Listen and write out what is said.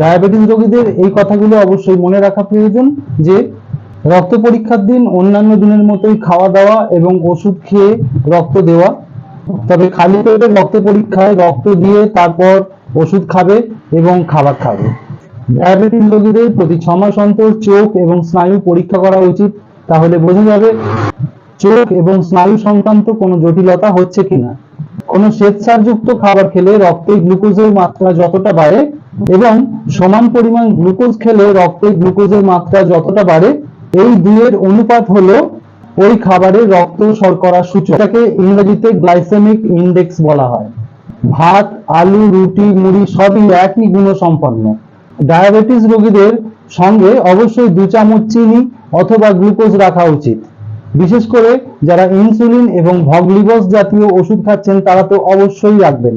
Diabetes রোগীদের এই কথাগুলো অবশ্যই মনে রাখা প্রয়োজন যে রক্ত পরীক্ষার দিন অন্যান্য দিনের মতোই খাওয়া দাওয়া এবং ওষুধ খেয়ে রক্ত দেওয়া, তবে খালি পেটে রক্ত পরীক্ষায় রক্ত দিয়ে তারপর ওষুধ খাবে এবং খাবার খাবে। ডায়াবেটিস রোগীদের প্রতি 6 মাস অন্তর চোখ এবং স্নায়ু পরীক্ষা করা উচিত, তাহলে বোঝা যাবে চোখ এবং স্নায়ু সংক্রান্ত কোনো জটিলতা হচ্ছে কিনা। কোনো শ্বেতসারযুক্ত খাবার খেলে রক্তে গ্লুকোজের মাত্রা যতটা বাড়ে এবং সমান পরিমাণ গ্লুকোজ খেলে রক্তে গ্লুকোজের মাত্রা যতটা বাড়ে, এই দুইয়ের অনুপাত হলো ওই খাবারের রক্ত শর্করা সূচক, এটাকে ইংরেজিতে গ্লাইসেমিক ইন্ডেক্স বলা হয়। ভাত, আলু, রুটি, মুড়ি সবই একই গুণসম্পন্ন। ডায়াবেটিস রোগীদের সঙ্গে অবশ্যই 2 চামচ চিনি অথবা গ্লুকোজ রাখা উচিত। বিশেষ করে যারা ইনসুলিন এবং ভগলিবস জাতীয় ওষুধ খাচ্ছেন তারা তো অবশ্যই রাখবেন।